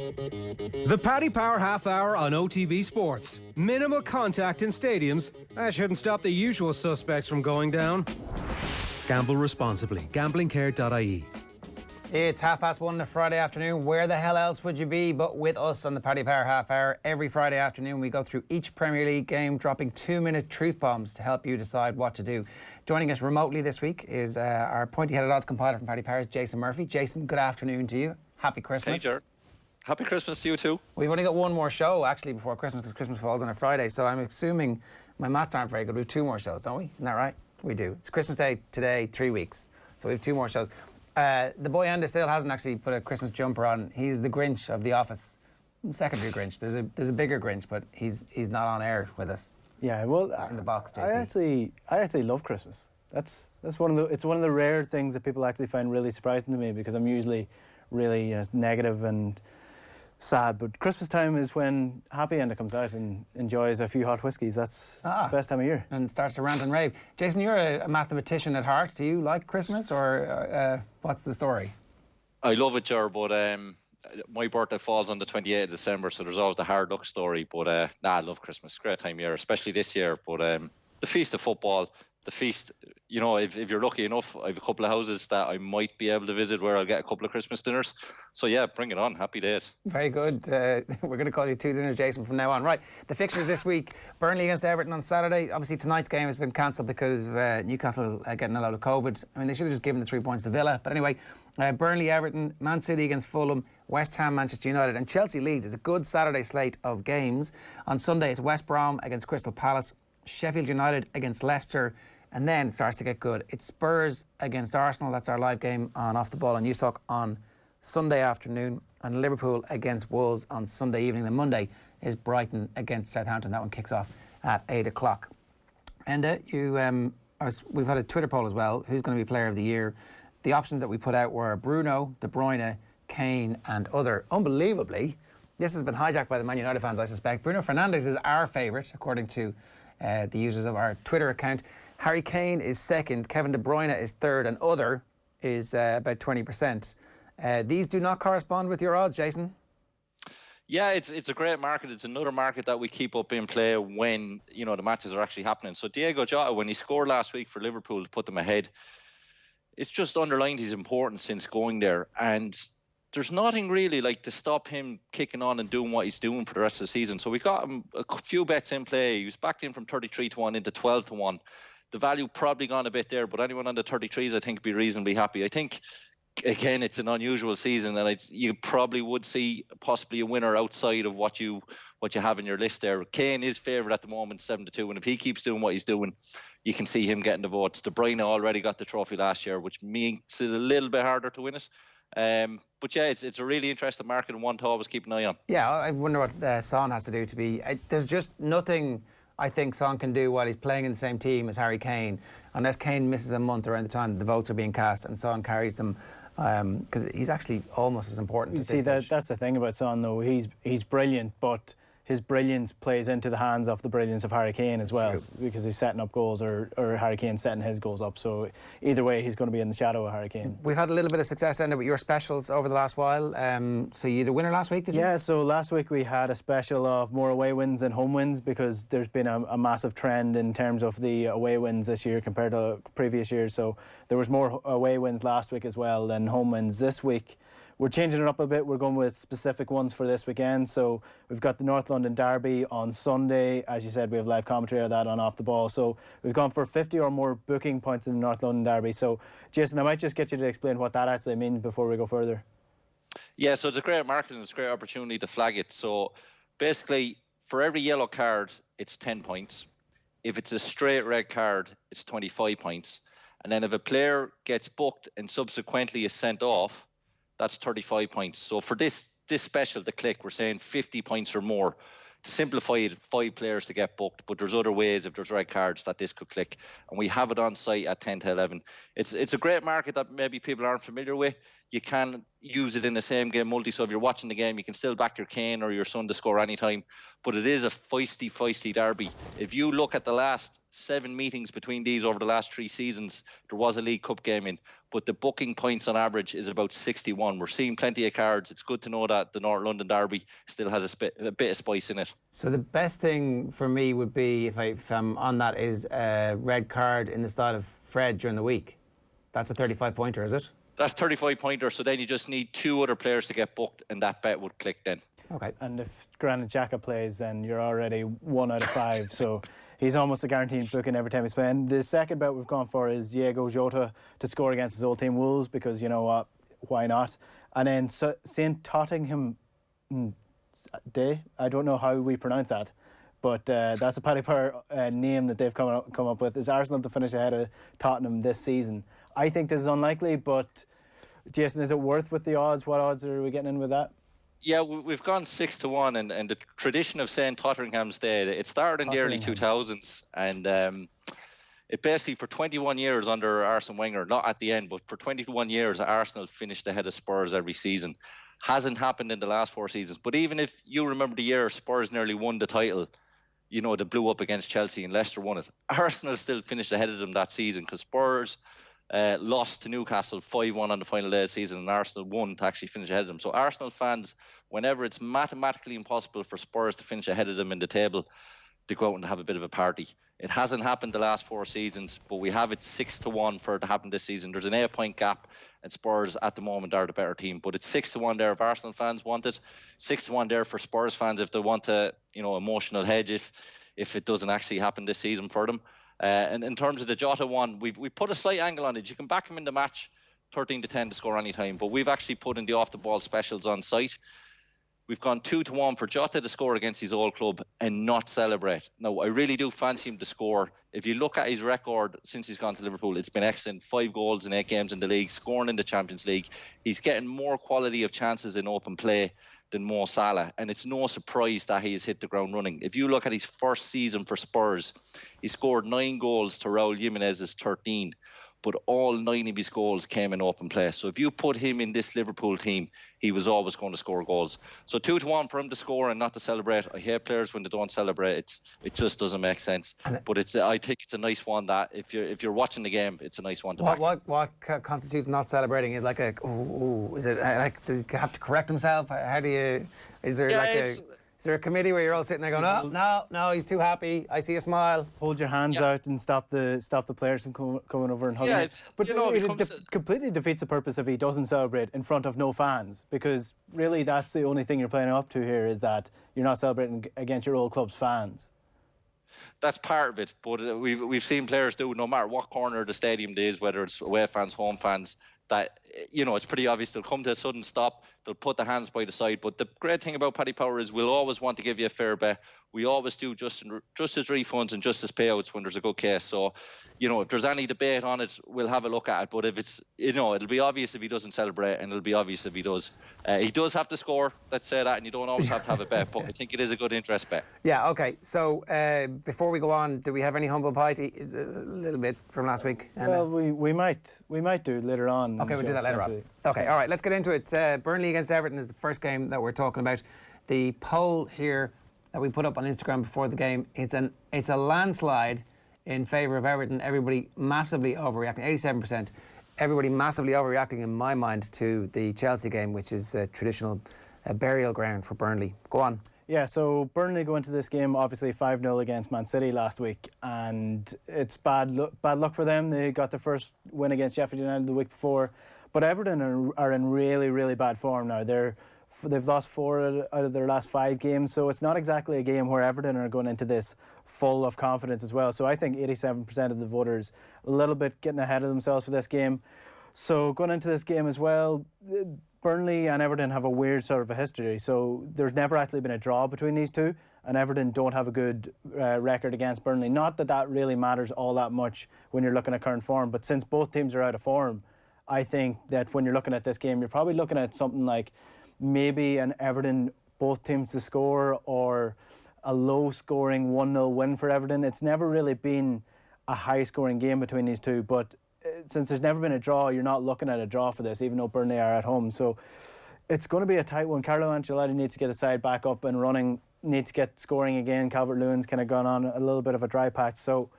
The Paddy Power Half Hour on OTB Sports. Minimal contact in stadiums. That shouldn't stop the usual suspects from going down. Gamble responsibly. Gamblingcare.ie. It's 1:30 on a Friday afternoon. Where the hell else would you be but with us on the Paddy Power Half Hour? Every Friday afternoon we go through each Premier League game, dropping 2-minute truth bombs to help you decide what to do. Joining us remotely this week is our pointy-headed odds compiler from Paddy Power's, Jason Murphy. Jason, good afternoon to you. Happy Christmas. Hey, Ger. Happy Christmas to you too. We've only got one more show actually before Christmas, because Christmas falls on a Friday, so I'm assuming my maths aren't very good. We have 2 more shows, don't we? Isn't that right? We do. It's Christmas Day today, 3 weeks, so we have 2 more shows. The boy Enda still hasn't actually put a Christmas jumper on. He's the Grinch of The Office. Secondary Grinch. There's a bigger Grinch, but he's not on air with us. Yeah, well, in the box. I actually love Christmas. That's one of the rare things that people actually find really surprising to me, because I'm usually really negative and sad. But Christmas time is when Happy Enda comes out and enjoys a few hot whiskies. That's the best time of year. And starts to rant and rave. Jason, you're a mathematician at heart. Do you like Christmas, or what's the story? I love it, Ger, but my birthday falls on the 28th of December, so there's always the hard luck story. But I love Christmas. Great time of year, especially this year. But the feast of football, the feast, you know, if you're lucky enough, I have a couple of houses that I might be able to visit where I'll get a couple of Christmas dinners. So yeah, bring it on. Happy days. Very good. We're going to call you 2 dinners, Jason, from now on. Right, the fixtures this week: Burnley against Everton on Saturday. Obviously tonight's game has been cancelled because of Newcastle getting a lot of COVID. I mean, they should have just given the 3 points to Villa. But anyway, Burnley, Everton, Man City against Fulham, West Ham, Manchester United, and Chelsea Leeds. It's a good Saturday slate of games. On Sunday it's West Brom against Crystal Palace, Sheffield United against Leicester. And then it starts to get good. It's Spurs against Arsenal. That's our live game on Off the Ball on Newstalk on Sunday afternoon. And Liverpool against Wolves on Sunday evening. Then Monday is Brighton against Southampton. That one kicks off at 8 o'clock. And we've had a Twitter poll as well. Who's going to be Player of the Year? The options that we put out were Bruno, De Bruyne, Kane and other. Unbelievably, this has been hijacked by the Man United fans, I suspect. Bruno Fernandes is our favourite, according to the users of our Twitter account. Harry Kane is second, Kevin De Bruyne is third, and other is about 20%. These do not correspond with your odds, Jason? Yeah, it's a great market. It's another market that we keep up in play when, you know, the matches are actually happening. So Diego Jota, when he scored last week for Liverpool to put them ahead, it's just underlined his importance since going there. And there's nothing really like to stop him kicking on and doing what he's doing for the rest of the season. So we got him a few bets in play. He was backed in from 33-1 into 12-1. The value probably gone a bit there, but anyone on the 33s, I think, would be reasonably happy. I think, again, it's an unusual season, and you probably would see possibly a winner outside of what you have in your list there. Kane is favourite at the moment, 7-2, and if he keeps doing what he's doing, you can see him getting the votes. De Bruyne already got the trophy last year, which makes it a little bit harder to win it. But yeah, it's a really interesting market and one to always keep an eye on. Yeah, I wonder what Son has to do to be... there's just nothing I think Son can do while he's playing in the same team as Harry Kane, unless Kane misses a month around the time the votes are being cast and Son carries them, because he's actually almost as important. You see, that's the thing about Son, though. He's brilliant, but his brilliance plays into the hands of the brilliance of Harry Kane as well, because he's setting up goals, or Harry Kane setting his goals up. So either way, he's going to be in the shadow of Harry Kane. We've had a little bit of success, Enda, with your specials over the last while. So you had a winner last week, did you? Yeah, so last week we had a special of more away wins than home wins, because there's been a massive trend in terms of the away wins this year compared to previous years. So there was more away wins last week as well than home wins this week. We're changing it up a bit. We're going with specific ones for this weekend. So we've got the North London Derby on Sunday. As you said, we have live commentary of that on Off the Ball. So we've gone for 50 or more booking points in the North London Derby. So, Jason, I might just get you to explain what that actually means before we go further. Yeah, so it's a great market and it's a great opportunity to flag it. So basically, for every yellow card, it's 10 points. If it's a straight red card, it's 25 points. And then if a player gets booked and subsequently is sent off, that's 35 points. So for this special, the click, we're saying 50 points or more. To simplify it, 5 players to get booked, but there's other ways if there's red cards that this could click. And we have it on site at 10 to 11. It's a great market that maybe people aren't familiar with. You can use it in the same game multi. So if you're watching the game, you can still back your Kane or your son to score anytime. But it is a feisty derby. If you look at the last 7 meetings between these over the last 3 seasons, there was a League Cup game in. But the booking points on average is about 61. We're seeing plenty of cards. It's good to know that the North London derby still has a bit of spice in it. So the best thing for me would be, if I'm on that, is a red card in the style of Fred during the week. That's a 35-pointer, is it? That's 35-pointer, so then you just need 2 other players to get booked, and that bet would click then. Okay. And if Granit Xhaka plays, then you're already 1 out of 5. So he's almost a guaranteed booking every time he's playing. The second bet we've gone for is Diego Jota to score against his old team Wolves, because you know what, why not? And then St. Tottenham Day, I don't know how we pronounce that, but that's a Paddy Power name that they've come up with. Is Arsenal to finish ahead of Tottenham this season? I think this is unlikely, but Jason, is it worth with the odds? What odds are we getting in with that? Yeah, we've gone 6-1, and the tradition of saying Tottenham's Day, it started in the early 2000s, and it basically, for 21 years under Arsene Wenger, not at the end, but for 21 years, Arsenal finished ahead of Spurs every season. Hasn't happened in the last 4 seasons, but even if you remember the year Spurs nearly won the title, you know, they blew up against Chelsea and Leicester won it, Arsenal still finished ahead of them that season, because Spurs lost to Newcastle 5-1 on the final day of the season, and Arsenal won to actually finish ahead of them. So Arsenal fans, whenever it's mathematically impossible for Spurs to finish ahead of them in the table, they go out and have a bit of a party. It hasn't happened the last 4 seasons, but we have it 6-1 for it to happen this season. There's an 8-point gap, and Spurs at the moment are the better team. But it's 6-1 there if Arsenal fans want it. 6-1 there for Spurs fans if they want a, you know, emotional hedge if it doesn't actually happen this season for them. And in terms of the Jota one, we put a slight angle on it. You can back him in the match 13-10 to score any time, but we've actually put in the off the ball specials on site. We've gone 2-1 for Jota to score against his old club and not celebrate. Now, I really do fancy him to score. If you look at his record since he's gone to Liverpool, it's been excellent. 5 goals in 8 games in the league, scoring in the Champions League. He's getting more quality of chances in open play than Mo Salah, and it's no surprise that he has hit the ground running. If you look at his first season for Spurs, he scored 9 goals to Raul Jimenez's 13, but all 9 of his goals came in open play. So if you put him in this Liverpool team, he was always going to score goals. So 2-1 for him to score and not to celebrate. I hate players when they don't celebrate. It just doesn't make sense. But I think it's a nice one that if you're watching the game, it's a nice one to back. What constitutes not celebrating? Is like a is it like, does he have to correct himself? How do you? Is there is there a committee where you're all sitting there going, no, he's too happy. I see a smile. Hold your hands out and stop the players from coming over and hugging. But you know, it completely defeats the purpose if he doesn't celebrate in front of no fans, because really that's the only thing you're playing up to here, is that you're not celebrating against your old club's fans. That's part of it, but we've seen players do, no matter what corner of the stadium it is, whether it's away fans, home fans, that, you know, it's pretty obvious they'll come to a sudden stop, they'll put the hands by the side. But the great thing about Paddy Power is we'll always want to give you a fair bet. We always do justice refunds and justice payouts when there's a good case. So, you know, if there's any debate on it, we'll have a look at it. But if it's, you know, it'll be obvious if he doesn't celebrate, and it'll be obvious if he does. He does have to score, let's say that, and you don't always have to have a bet, but I think it is a good interest bet. Yeah, okay. So before we go on, do we have any humble pie? A little bit from last week. Well, we might do later on. Okay, we'll do that later on. Okay, all right, let's get into it. Burnley against Everton is the first game that we're talking about. The poll here that we put up on Instagram before the game, it's a landslide in favour of Everton. Everybody massively overreacting, 87%. Everybody massively overreacting, in my mind, to the Chelsea game, which is a traditional burial ground for Burnley. Go on. Yeah, so Burnley go into this game obviously 5-0 against Man City last week, and it's bad luck for them. They got their first win against Sheffield United the week before, but Everton are in really, really bad form now. They've lost 4 out of their last 5 games, so it's not exactly a game where Everton are going into this full of confidence as well. So I think 87% of the voters a little bit getting ahead of themselves for this game. So going into this game as well, Burnley and Everton have a weird sort of a history. So there's never actually been a draw between these two, and Everton don't have a good record against Burnley. Not that that really matters all that much when you're looking at current form, but since both teams are out of form, I think that when you're looking at this game, you're probably looking at something like maybe an Everton both teams to score, or a low-scoring 1-0 win for Everton. It's never really been a high-scoring game between these two, but since there's never been a draw, you're not looking at a draw for this, even though Burnley are at home. So it's going to be a tight one. Carlo Ancelotti needs to get his side back up and running, needs to get scoring again. Calvert-Lewin's kind of gone on a little bit of a dry patch. So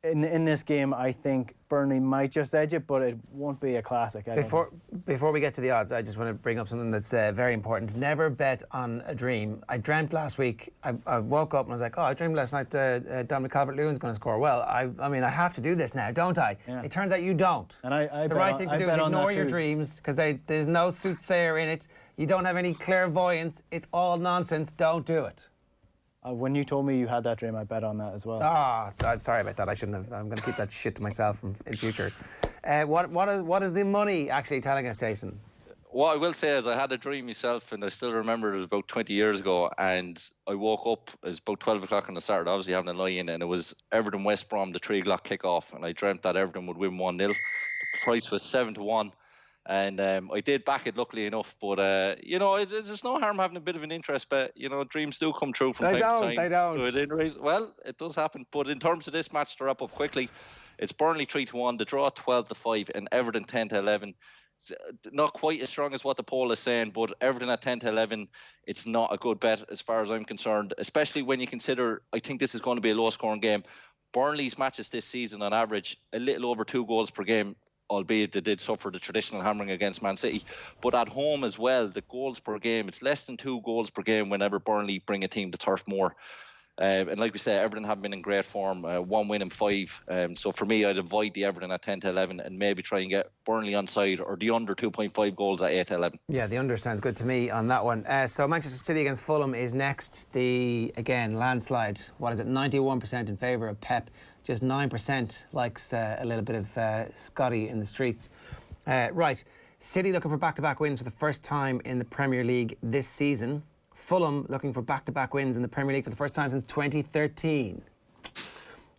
in this game, I think Burnley might just edge it, but it won't be a classic. Before we get to the odds, I just want to bring up something that's very important. Never bet on a dream. I dreamt last week. I woke up and I was like, I dreamed last night Dominic Calvert-Lewin's going to score. Well, I mean, I have to do this now, don't I? Yeah. It turns out you don't. And the right thing to do is ignore your dreams, because there's no soothsayer in it. You don't have any clairvoyance. It's all nonsense. Don't do it. When you told me you had that dream, I bet on that as well. I'm sorry about that. I shouldn't have. I'm going to keep that shit to myself in future. What is the money actually telling us, Jason? What I will say is I had a dream myself, and I still remember it was about 20 years ago, and I woke up, it was about 12 o'clock on the Saturday, obviously having a lie-in, and it was Everton West Brom, the 3 o'clock kick-off, and I dreamt that Everton would win 1-0. The price was 7-1. And I did back it, luckily enough. But, there's no harm having a bit of an interest bet. Dreams do come true from time to time. They don't. Well, it does happen. But in terms of this match, to wrap up quickly, it's Burnley 3-1, the draw 12-5, and Everton 10-11. Not quite as strong as what the poll is saying, but Everton at 10-11, it's not a good bet as far as I'm concerned, especially when you consider, I think this is going to be a low-scoring game. Burnley's matches this season, on average, a little over 2 goals per game, albeit they did suffer the traditional hammering against Man City. But at home as well, the goals per game, it's less than 2 goals per game whenever Burnley bring a team to Turf Moor. And like we said, Everton have been in great form, 1 win in 5. So for me, I'd avoid the Everton at 10-11 and maybe try and get Burnley on side, or the under 2.5 goals at 8-11. Yeah, the under sounds good to me on that one. So Manchester City against Fulham is next. Again, landslide. What is it? 91% in favour of Pep. Just 9% likes a little bit of Scotty in the streets. Right, City looking for back-to-back wins for the first time in the Premier League this season. Fulham looking for back-to-back wins in the Premier League for the first time since 2013.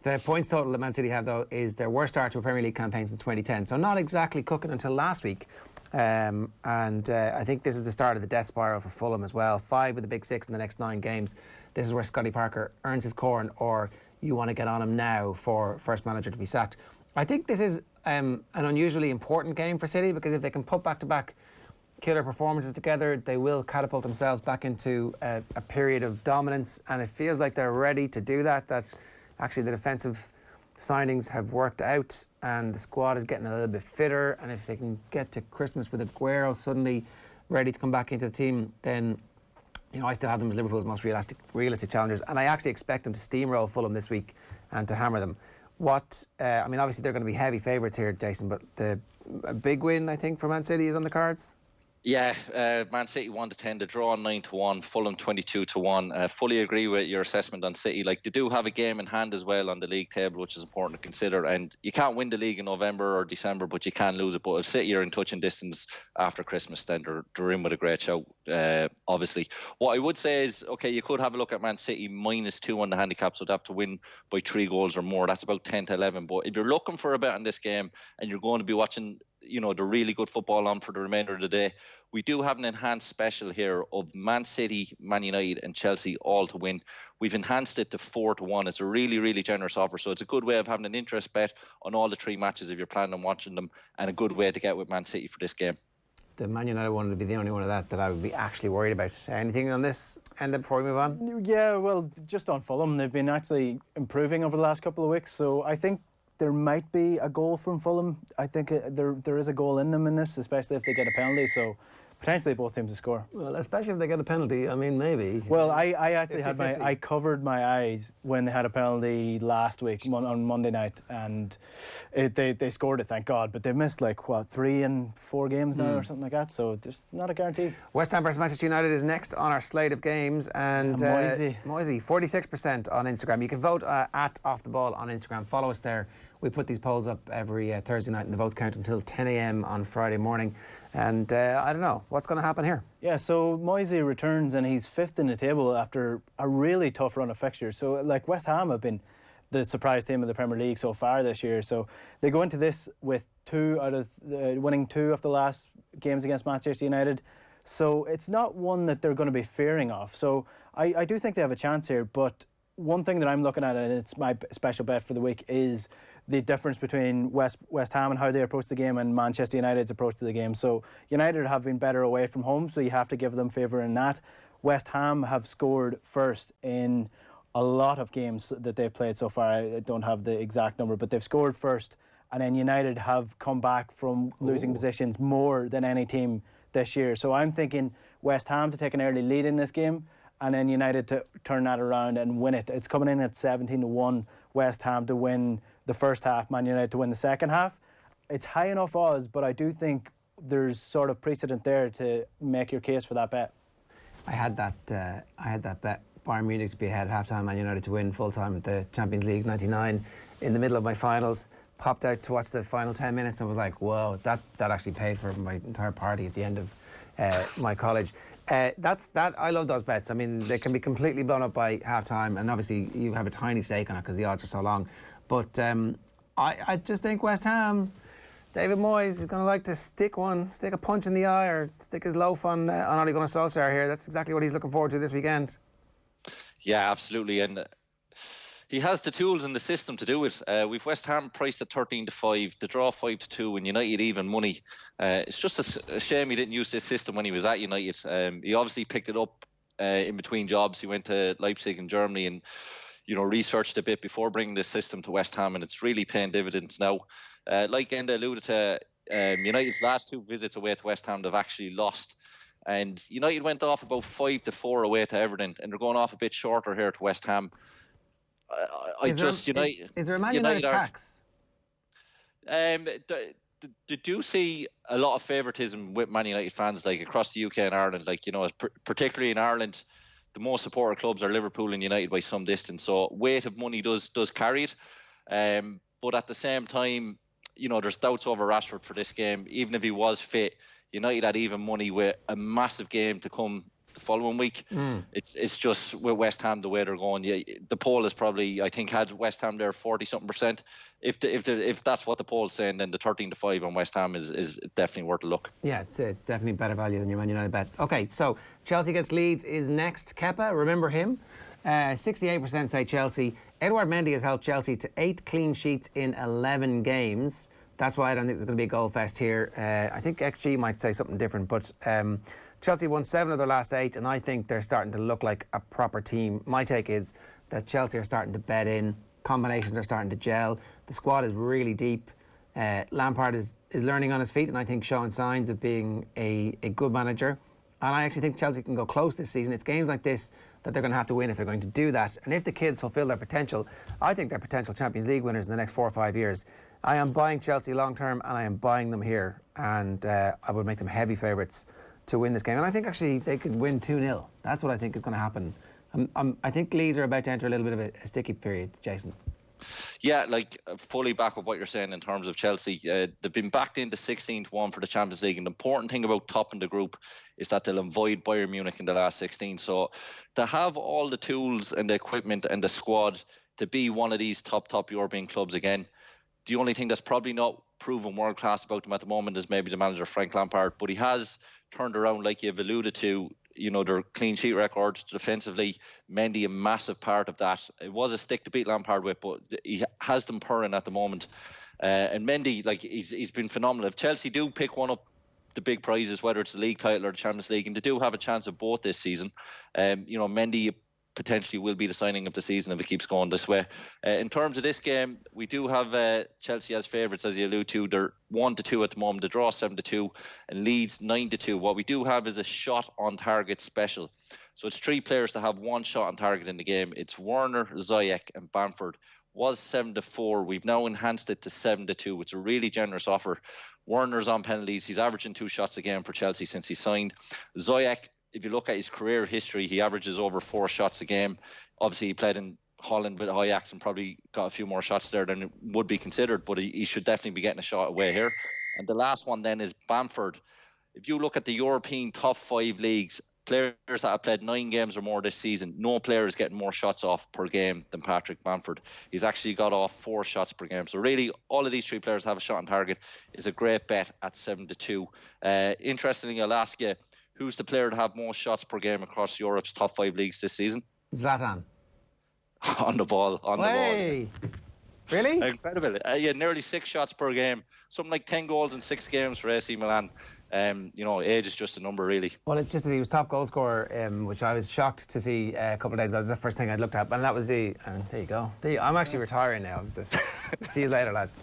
The points total that Man City have, though, is their worst start to a Premier League campaign since 2010. So not exactly cooking until last week. I think this is the start of the death spiral for Fulham as well. 5 of the big 6 in the next 9 games. This is where Scotty Parker earns his corn, or you want to get on him now for first manager to be sacked. I think this is an unusually important game for City, because if they can put back-to-back killer performances together, they will catapult themselves back into a period of dominance, and it feels like they're ready to do that. That actually the defensive signings have worked out and the squad is getting a little bit fitter, and if they can get to Christmas with Aguero suddenly ready to come back into the team, then I still have them as Liverpool's most realistic challengers, and I actually expect them to steamroll Fulham this week and to hammer them. Obviously they're going to be heavy favourites here, Jason, but a big win, I think, for Man City is on the cards. Yeah, Man City 1-10, the draw 9-1, Fulham 22-1. Fully agree with your assessment on City. Like, they do have a game in hand as well on the league table, which is important to consider. And you can't win the league in November or December, but you can lose it. But if City are in touching distance after Christmas, then they're in with a great shout, obviously. What I would say is, okay, you could have a look at Man City -2 on the handicap, so they'd have to win by 3 goals or more. That's about 10-11. But if you're looking for a bet on this game and you're going to be watching the really good football on for the remainder of the day, we do have an enhanced special here of Man City, Man United and Chelsea all to win. We've enhanced it to 4-1. It's a really, really generous offer. So it's a good way of having an interest bet on all the 3 matches if you're planning on watching them, and a good way to get with Man City for this game. The Man United one would be the only one of that I would be actually worried about. Anything on this, Enda, before we move on? Yeah, well, just on Fulham, they've been actually improving over the last couple of weeks. So I think there might be a goal from Fulham. I think there is a goal in them in this, especially if they get a penalty. So potentially both teams to score. Well, especially if they get a penalty, I mean, maybe. Well, I actually I covered my eyes when they had a penalty last week on Monday night, and they scored it, thank God. But they've missed 3 in 4 games now or something like that. So there's not a guarantee. West Ham versus Manchester United is next on our slate of games, and Moyes 46% on Instagram. You can vote at Off the Ball on Instagram. Follow us there. We put these polls up every Thursday night, and the votes count until 10 a.m. on Friday morning. And I don't know, what's going to happen here? Yeah, so Moyes returns and he's 5th in the table after a really tough run of fixtures. So, West Ham have been the surprise team of the Premier League so far this year. So they go into this with winning 2 of the last games against Manchester United. So it's not one that they're going to be fearing off. So I do think they have a chance here, but one thing that I'm looking at, and it's my special bet for the week, is the difference between West Ham and how they approach the game and Manchester United's approach to the game. So United have been better away from home, so you have to give them favour in that. West Ham have scored first in a lot of games that they've played so far. I don't have the exact number, but they've scored first, and then United have come back from losing positions more than any team this year. So I'm thinking West Ham to take an early lead in this game, and then United to turn that around and win it. It's coming in at 17-1, West Ham to win the first half, Man United to win the second half. It's high enough odds, but I do think there's sort of precedent there to make your case for that bet. I had that bet. Bayern Munich to be ahead at half-time, Man United to win full-time at the Champions League 99 in the middle of my finals. Popped out to watch the final 10 minutes and was like, whoa, that actually paid for my entire party at the end of my college. I love those bets. I mean, they can be completely blown up by half-time, and obviously you have a tiny stake on it because the odds are so long. But I just think West Ham, David Moyes is going to like to stick a punch in the eye or stick his loaf on Ole Gunnar Solskjaer here. That's exactly what he's looking forward to this weekend. Yeah, absolutely. And he has the tools and the system to do it. We've West Ham priced at 13-5, the draw 5-2, and United even money. It's just a shame he didn't use this system when he was at United. He obviously picked it up in between jobs. He went to Leipzig in Germany and researched a bit before bringing this system to West Ham, and it's really paying dividends now. Like Enda alluded to, United's last 2 visits away to West Ham, they've actually lost. And United went off about 5-4 away to Everton, and they're going off a bit shorter here to West Ham. Is there a Man United tax? They do see a lot of favouritism with Man United fans, like across the UK and Ireland. Like, particularly in Ireland, the most supported clubs are Liverpool and United by some distance. So weight of money does carry it. But at the same time, there's doubts over Rashford for this game. Even if he was fit, United had even money with a massive game to come the following week. It's just with West Ham the way they're going. The poll is probably, I think, had West Ham there 40-something%. If that's what the poll's saying, then the 13-5 on West Ham is definitely worth a look. Yeah, it's definitely better value than your Man United bet. Okay, so Chelsea against Leeds is next. Kepa, remember him? 68% say Chelsea. Edouard Mendy has helped Chelsea to 8 clean sheets in 11 games. That's why I don't think there's going to be a goal fest here. I think XG might say something different, but Chelsea won 7 of their last 8, and I think they're starting to look like a proper team. My take is that Chelsea are starting to bed in. Combinations are starting to gel. The squad is really deep. Lampard is learning on his feet, and I think showing signs of being a good manager. And I actually think Chelsea can go close this season. It's games like this that they're going to have to win if they're going to do that. And if the kids fulfil their potential, I think they're potential Champions League winners in the next 4 or 5 years. I am buying Chelsea long term, and I am buying them here. And I would make them heavy favourites to win this game. And I think actually they could win 2-0. That's what I think is going to happen. I think Leeds are about to enter a little bit of a sticky period, Jason. Yeah, fully back up what you're saying in terms of Chelsea. They've been backed into 16-1 for the Champions League, and the important thing about topping the group is that they'll avoid Bayern Munich in the last 16. So to have all the tools and the equipment and the squad to be one of these top European clubs again, the only thing that's probably not proven world class about them at the moment is maybe the manager Frank Lampard, but he has turned around, like you've alluded to, their clean sheet record defensively. Mendy, a massive part of that. It was a stick to beat Lampard with, but he has them purring at the moment. And Mendy, he's been phenomenal. If Chelsea do pick one up, the big prizes, whether it's the league title or the Champions League, and they do have a chance of both this season, Mendy potentially will be the signing of the season if it keeps going this way. In terms of this game, we do have Chelsea as favourites, as you allude to. They're 1-2 at the moment. The draw 7-2, and Leeds 9-2. What we do have is a shot on target special. So it's 3 players to have 1 shot on target in the game. It's Werner, Ziyech, and Bamford. Was 7-4. We've now enhanced it to 7-2. It's a really generous offer. Werner's on penalties. He's averaging 2 shots a game for Chelsea since he signed. Ziyech, if you look at his career history, he averages over 4 shots a game. Obviously, he played in Holland with Ajax and probably got a few more shots there than it would be considered, but he should definitely be getting a shot away here. And the last one then is Bamford. If you look at the European top 5 leagues, players that have played 9 games or more this season, no player is getting more shots off per game than Patrick Bamford. He's actually got off 4 shots per game. So really, all of these 3 players have a shot on target. Is a great bet at 7-2. Interestingly, I'll ask you, who's the player to have more shots per game across Europe's top 5 leagues this season? Zlatan. On the ball. Really? Incredible. Yeah, nearly 6 shots per game. Something like 10 goals in 6 games for AC Milan. Age is just a number, really. Well, it's just that he was top goal scorer, which I was shocked to see a couple of days ago. That's the first thing I'd looked at, and that was and there you go. I'm actually retiring now. See you later, lads.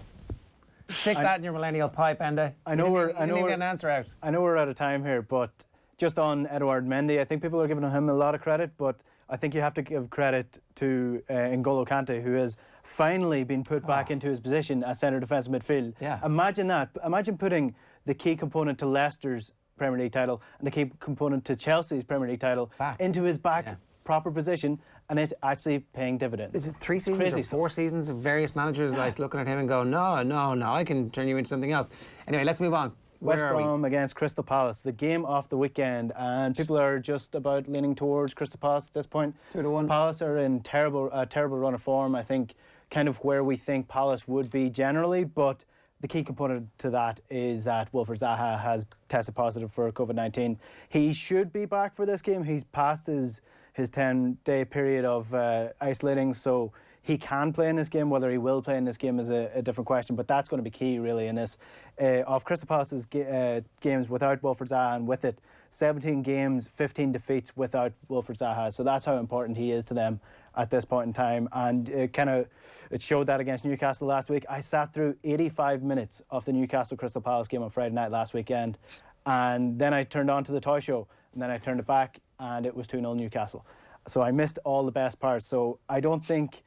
Stick that in your millennial pipe, Enda. I know we're get an answer out. I know we're out of time here, but just on Edouard Mendy, I think people are giving him a lot of credit, but I think you have to give credit to N'Golo Kante, who has finally been put back into his position as centre defensive midfield. Yeah. Imagine that. Imagine putting the key component to Leicester's Premier League title and the key component to Chelsea's Premier League title into his proper position, and it actually paying dividends. Is it 3 seasons or 4 seasons of various managers like looking at him and going, no, I can turn you into something else. Anyway, let's move on. West Brom against Crystal Palace, the game of the weekend, and people are just about leaning towards Crystal Palace at this point. 2-1. Palace are in terrible run of form. I think kind of where we think Palace would be generally, but the key component to that is that Wilfried Zaha has tested positive for COVID-19. He should be back for this game. He's passed his 10-day period of isolating, so he can play in this game. Whether he will play in this game is a different question, but that's going to be key really in this. Of Crystal Palace's games without Wilfried Zaha, and with it 17 games, 15 defeats without Wilfried Zaha. So that's how important he is to them at this point in time. And it showed that against Newcastle last week. I sat through 85 minutes of the Newcastle Crystal Palace game on Friday night last weekend, and then I turned on to the toy show, and then I turned it back, and it was 2-0 Newcastle. So I missed all the best parts. So I don't think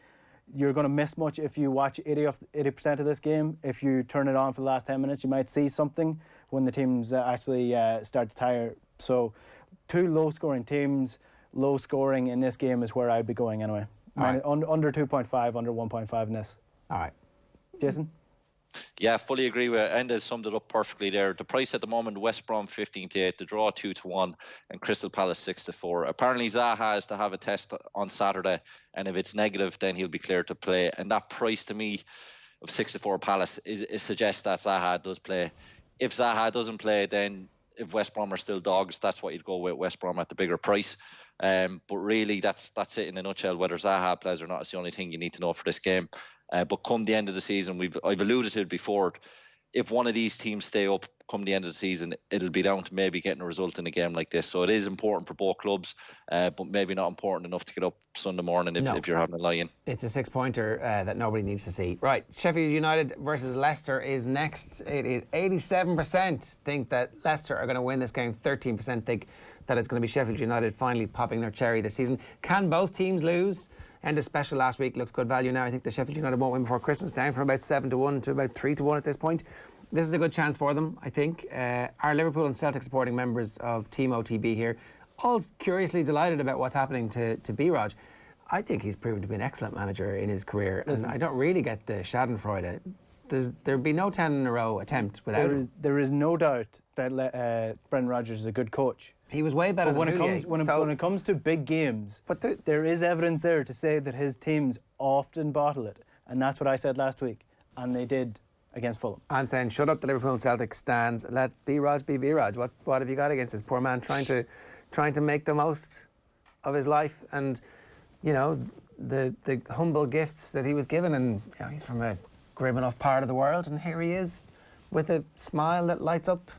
you're going to miss much if you watch 80% of this game. If you turn it on for the last 10 minutes, you might see something when the teams actually start to tire. So 2 low-scoring teams, low scoring in this game is where I'd be going anyway. Right. Under 2.5, under 1.5 in this. All right. Jason? Yeah, fully agree with Enda. Summed it up perfectly there. The price at the moment, West Brom 15-8, the draw 2-1, and Crystal Palace 6-4. Apparently Zaha is to have a test on Saturday, and if it's negative, then he'll be cleared to play. And that price to me of 6-4 Palace suggests that Zaha does play. If Zaha doesn't play, then if West Brom are still dogs, that's what you'd go with, West Brom at the bigger price. But really, that's it in a nutshell. Whether Zaha plays or not is the only thing you need to know for this game. But come the end of the season, I've alluded to it before, if one of these teams stay up come the end of the season, it'll be down to maybe getting a result in a game like this. So it is important for both clubs, but maybe not important enough to get up Sunday morning if you're having a lie-in. It's a 6-pointer that nobody needs to see. Right, Sheffield United versus Leicester is next. It is 87% think that Leicester are going to win this game. 13% think that it's going to be Sheffield United finally popping their cherry this season. Can both teams lose? Enda special last week looks good value now. I think the Sheffield United won't win before Christmas, down from about 7-1 to about 3-1 at this point. This is a good chance for them, I think. Our Liverpool and Celtic supporting members of Team OTB here, all curiously delighted about what's happening to B-Raj. I think he's proven to be an excellent manager in his career, and I don't really get the Schadenfreude. There'd be no 10 in a row attempt without him. There is no doubt that Brendan Rodgers is a good coach. He was way better when than it comes to big games, there is evidence there to say that his teams often bottle it, and that's what I said last week, and they did against Fulham. I'm saying shut up the Liverpool and Celtic stands. Let B-Raj be B-Raj. What have you got against this poor man trying to make the most of his life and the humble gifts that he was given, and he's from a grim enough part of the world, and here he is with a smile that lights up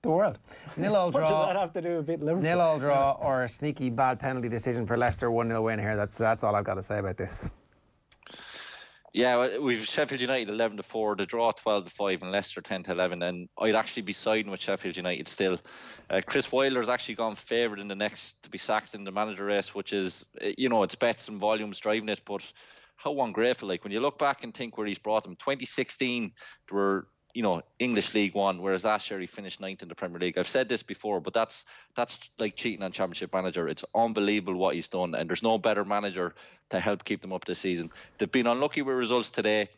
the world. 0-0 draw. What does that have to do with beating Liverpool? 0-0 draw or a sneaky bad penalty decision for Leicester. 1-0 win here. That's all I've got to say about this. Yeah, we've Sheffield United 11-4, the draw 12-5, and Leicester 10-11. And I'd actually be siding with Sheffield United still. Chris Wilder's actually gone favoured in the next to be sacked in the manager race, which is, it's bets and volumes driving it, but how ungrateful. Like when you look back and think where he's brought them, 2016 they were English League One, whereas last year he finished 9th in the Premier League. I've said this before, but that's like cheating on Championship manager. It's unbelievable what he's done, and there's no better manager to help keep them up this season. They've been unlucky with results today.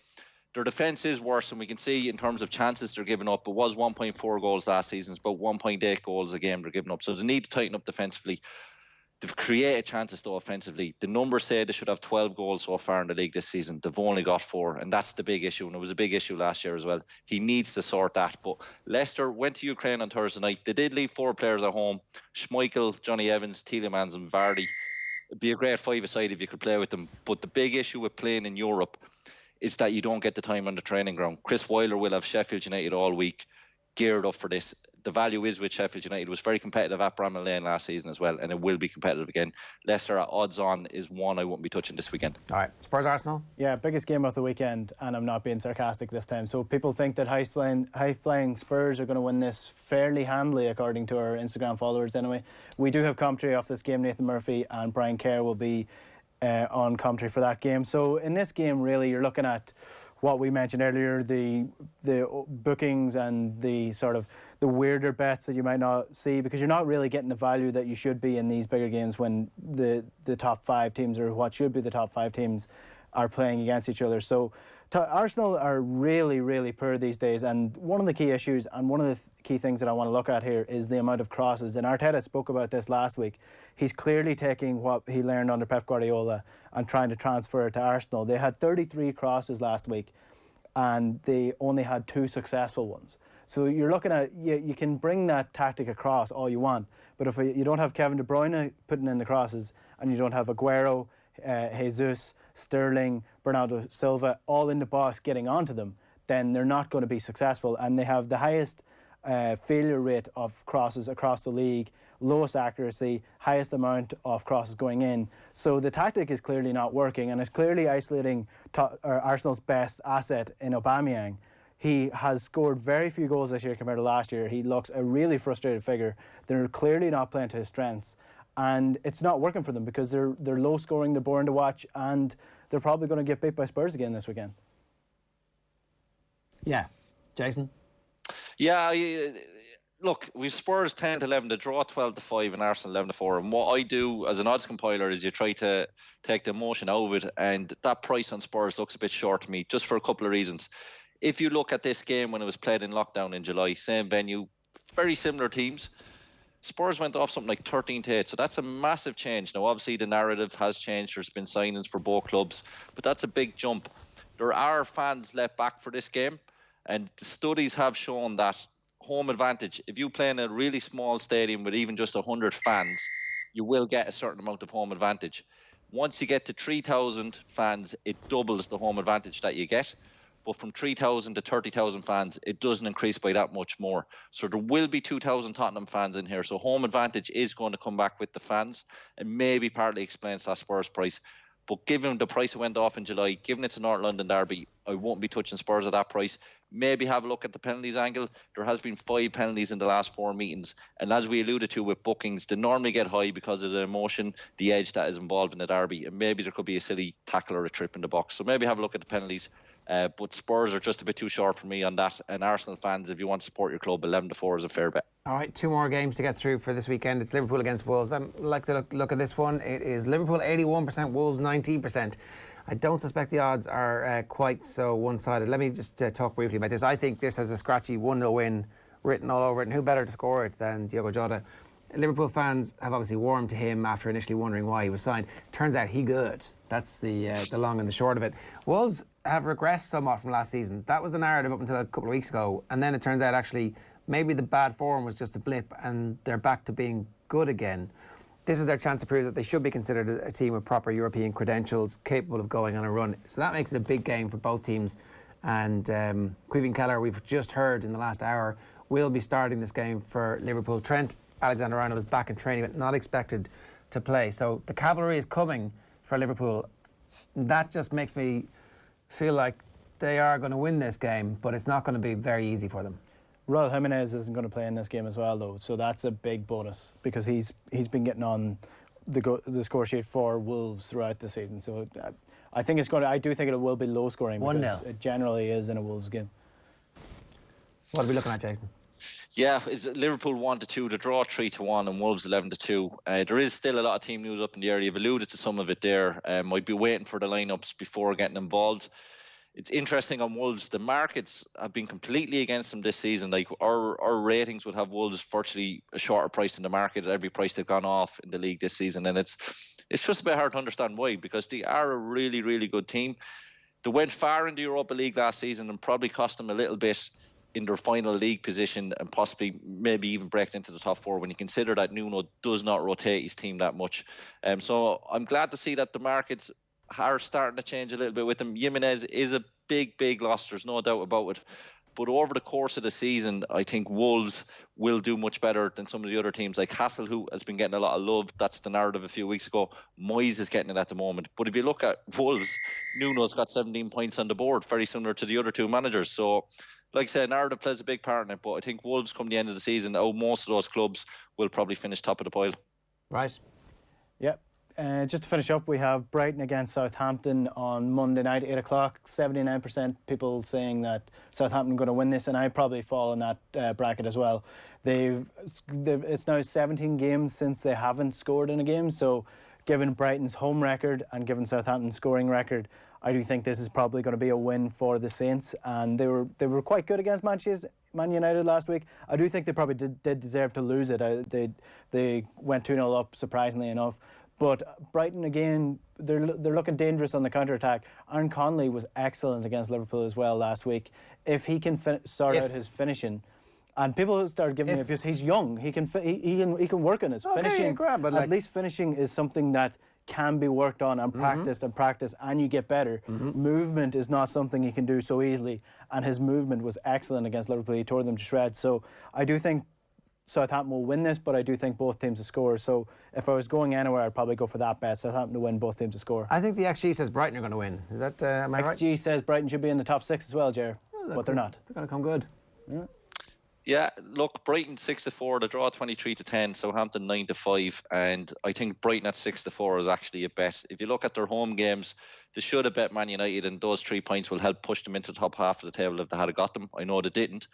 Their defence is worse, and we can see in terms of chances they're giving up. It was 1.4 goals last season. It's about 1.8 goals a game they're giving up. So they need to tighten up defensively. They've created chances though offensively. The numbers say they should have 12 goals so far in the league this season. They've only got 4, and that's the big issue, and it was a big issue last year as well. He needs to sort that. But Leicester went to Ukraine on Thursday night. They did leave 4 players at home: Schmeichel, Johnny Evans, Tielemans and Vardy. It'd be a great 5-a-side if you could play with them. But the big issue with playing in Europe is that you don't get the time on the training ground. Chris Wilder will have Sheffield United all week geared up for this. The value is with Sheffield United. It was very competitive at Bramall Lane last season as well, and it will be competitive again. Leicester at odds on is one I won't be touching this weekend. All right, Spurs Arsenal? Yeah, biggest game of the weekend, and I'm not being sarcastic this time. So people think that high-flying Spurs are going to win this fairly handily, according to our Instagram followers anyway. We do have commentary off this game. Nathan Murphy and Brian Kerr will be on commentary for that game. So in this game, really, you're looking at what we mentioned earlier, the bookings and the sort of the weirder bets that you might not see, because you're not really getting the value that you should be in these bigger games when the top 5 teams, or what should be the top 5 teams, are playing against each other. So Arsenal are really, really poor these days, and one of the key issues and one of the key things that I want to look at here is the amount of crosses. And Arteta spoke about this last week. He's clearly taking what he learned under Pep Guardiola and trying to transfer it to Arsenal. They had 33 crosses last week, and they only had 2 successful ones. So you're looking at, you can bring that tactic across all you want, but if you don't have Kevin De Bruyne putting in the crosses, and you don't have Aguero, Jesus, Sterling, Bernardo Silva all in the box getting onto them, then they're not going to be successful. And they have the highest failure rate of crosses across the league, lowest accuracy, highest amount of crosses going in. So the tactic is clearly not working, and it's clearly isolating Arsenal's best asset in Aubameyang. He has scored very few goals this year compared to last year. He looks a really frustrated figure. They're clearly not playing to his strengths, and it's not working for them because they're low scoring, they're boring to watch, and they're probably going to get beat by Spurs again this weekend. Yeah. Jason? Yeah, look, we've Spurs 10-11 to draw 12-5 and Arsenal 11-4. And what I do as an odds compiler is you try to take the emotion out of it, and that price on Spurs looks a bit short to me, just for a couple of reasons. If you look at this game when it was played in lockdown in July, same venue, very similar teams, Spurs went off something like 13-8, so that's a massive change. Now, obviously, the narrative has changed. There's been signings for both clubs, but that's a big jump. There are fans let back for this game, and the studies have shown that home advantage, if you play in a really small stadium with even just 100 fans, you will get a certain amount of home advantage. Once you get to 3,000 fans, it doubles the home advantage that you get. But from 3,000 to 30,000 fans, it doesn't increase by that much more. So there will be 2,000 Tottenham fans in here. So home advantage is going to come back with the fans, and maybe partly explains that Spurs price. But given the price it went off in July, given it's a North London derby, I won't be touching Spurs at that price. Maybe have a look at the penalties angle. There has been 5 penalties in the last 4 meetings. And as we alluded to with bookings, they normally get high because of the emotion, the edge that is involved in the derby. And maybe there could be a silly tackle or a trip in the box. So maybe have a look at the penalties. But Spurs are just a bit too short for me on that. And Arsenal fans, if you want to support your club, 11-4 is a fair bet. All right, 2 more games to get through for this weekend. It's Liverpool against Wolves. I'd like to look at this one. It is Liverpool 81%, Wolves 19%. I don't suspect the odds are quite so one-sided. Let me just talk briefly about this. I think this has a scratchy 1-0 win written all over it, and who better to score it than Diogo Jota? Liverpool fans have obviously warmed to him after initially wondering why he was signed. Turns out he good. That's the long and the short of it. Wolves have regressed somewhat from last season. That was the narrative up until a couple of weeks ago, and then it turns out actually maybe the bad form was just a blip and they're back to being good again. This is their chance to prove that they should be considered a team with proper European credentials, capable of going on a run. So that makes it a big game for both teams. And Caoimhín Kelleher, we've just heard in the last hour, will be starting this game for Liverpool. Trent Alexander-Arnold is back in training, but not expected to play. So the cavalry is coming for Liverpool. That just makes me feel like they are going to win this game, but it's not going to be very easy for them. Raul Jimenez isn't going to play in this game as well, though, so that's a big bonus because he's been getting on the score sheet for Wolves throughout the season. So I think it's going to. I do think it will be low scoring because 1-0. it generally is in a Wolves game. What are we looking at, Jason? Yeah, Liverpool 1-2 to draw 3-1 and Wolves 11-2. There is still a lot of team news up in the area. You've alluded to some of it there. I'd be waiting for the lineups before getting involved. It's interesting on Wolves. The markets have been completely against them this season. Like our ratings would have Wolves virtually a shorter price in the market at every price they've gone off in the league this season, and it's just a bit hard to understand why, because they are a really, really good team. They went far in the Europa League last season and probably cost them a little bit in their final league position and possibly maybe even breaking into the top 4 when you consider that Nuno does not rotate his team that much. So I'm glad to see that the markets are starting to change a little bit with him. Jimenez is a big loss. There's no doubt about it. But over the course of the season, I think Wolves will do much better than some of the other teams, like Hassel, who has been getting a lot of love. That's the narrative a few weeks ago. Moyes is getting it at the moment. But if you look at Wolves, Nuno's got 17 points on the board, very similar to the other two managers. So, like I said, narrative plays a big part in it. But I think Wolves, come the end of the season, most of those clubs will probably finish top of the pile. Right. Yep. Just to finish up, we have Brighton against Southampton on Monday night, 8 o'clock. 79% people saying that Southampton are going to win this, and I probably fall in that bracket as well. It's now 17 games since they haven't scored in a game, so given Brighton's home record and given Southampton's scoring record, I do think this is probably going to be a win for the Saints, and they were quite good against Man United last week. I do think they probably did deserve to lose it. They went 2-0 up, surprisingly enough. But Brighton, again, they're looking dangerous on the counter-attack. Aaron Connolly was excellent against Liverpool as well last week. If he can start out his finishing, and people start giving him abuse, he's young. He can work on his finishing. But at least finishing is something that can be worked on and practiced and practiced, and you get better. Movement is not something you can do so easily, and his movement was excellent against Liverpool. He tore them to shreds. So I do think Southampton will win this, but I do think both teams will score. So if I was going anywhere, I'd probably go for that bet. Southampton to win, both teams to score. I think the XG says Brighton are going to win. Is that, am I right? XG says Brighton should be in the top 6 as well, Ger, but they're not. They're going to come good. Yeah, look, Brighton 6-4, the draw 23-10, Southampton 9-5, and I think Brighton at 6-4 is actually a bet. If you look at their home games, they should have bet Man United, and those 3 points will help push them into the top half of the table if they had got them. I know they didn't.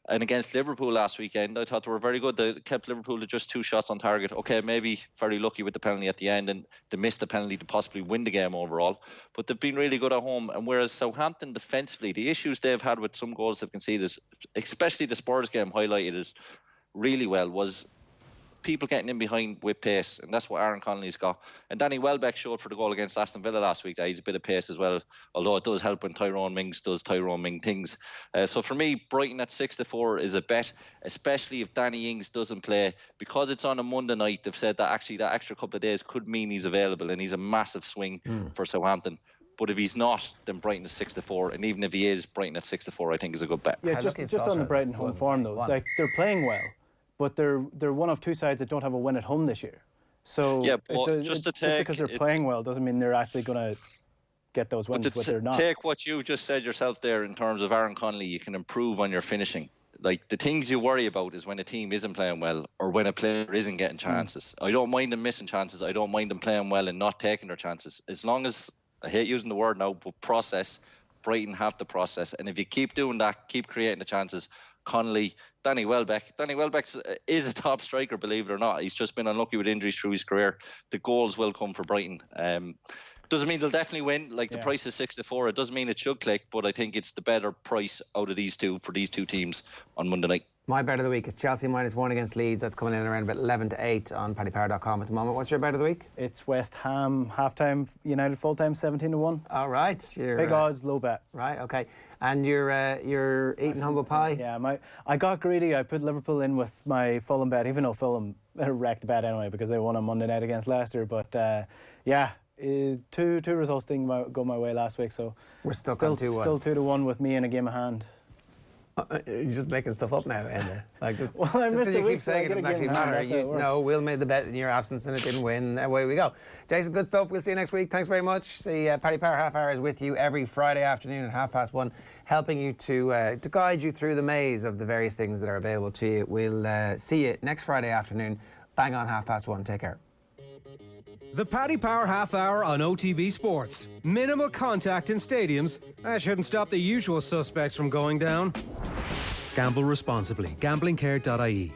And against Liverpool last weekend, I thought they were very good. They kept Liverpool to just 2 shots on target. Okay, maybe very lucky with the penalty at the end, and they missed the penalty to possibly win the game overall. But they've been really good at home. And whereas Southampton defensively, the issues they've had with some goals they've conceded, especially the Spurs game highlighted it really well, was people getting in behind with pace, and that's what Aaron Connolly's got. And Danny Welbeck showed for the goal against Aston Villa last week that he's a bit of pace as well, although it does help when Tyrone Mings does Tyrone Ming things. So for me, Brighton at 6-4 is a bet, especially if Danny Ings doesn't play. Because it's on a Monday night, they've said that actually that extra couple of days could mean he's available, and he's a massive swing for Southampton. But if he's not, then Brighton is 6-4, and even if he is, Brighton at 6-4 I think is a good bet. Yeah, just on the Brighton home form though, like they're playing well, but they're one of 2 sides that don't have a win at home this year. So yeah, just because they're playing well doesn't mean they're actually going to get those wins, but they're not. Take what you just said yourself there in terms of Aaron Connolly, you can improve on your finishing. Like, the things you worry about is when a team isn't playing well or when a player isn't getting chances. I don't mind them missing chances. I don't mind them playing well and not taking their chances. As long as, I hate using the word now, but process, Brighton have the process. And if you keep doing that, keep creating the chances, Connolly, Danny Welbeck is a top striker, believe it or not. He's just been unlucky with injuries through his career. The goals will come for Brighton. Doesn't mean they'll definitely win. Like, the price is 6-4. It doesn't mean it should click, but I think it's the better price out of these two for these 2 teams on Monday night. My bet of the week is Chelsea -1 against Leeds. That's coming in around about 11-8 on paddypower.com at the moment. What's your bet of the week? It's West Ham half-time, United full-time 17-1. All right. Big odds, low bet. Right, okay. And you're eating humble pie? Yeah, I got greedy. I put Liverpool in with my Fulham bet, even though Fulham wrecked the bet anyway because they won on Monday night against Leicester. But two results didn't go my way last week, so we're stuck on 2-1. Still 2-1 with me in a game of hand. You're just making stuff up now, Enda. Like, just well, I because missed you keep saying it doesn't actually matter. No, Will made the bet in your absence and it didn't win. Away we go. Jason, good stuff. We'll see you next week. Thanks very much. The Paddy Power Half Hour is with you every Friday afternoon at 1:30, helping you to guide you through the maze of the various things that are available to you. We'll see you next Friday afternoon, bang on 1:30. Take care. The Paddy Power Half Hour on OTB Sports. Minimal contact in stadiums. That shouldn't stop the usual suspects from going down. Gamble responsibly. Gamblingcare.ie.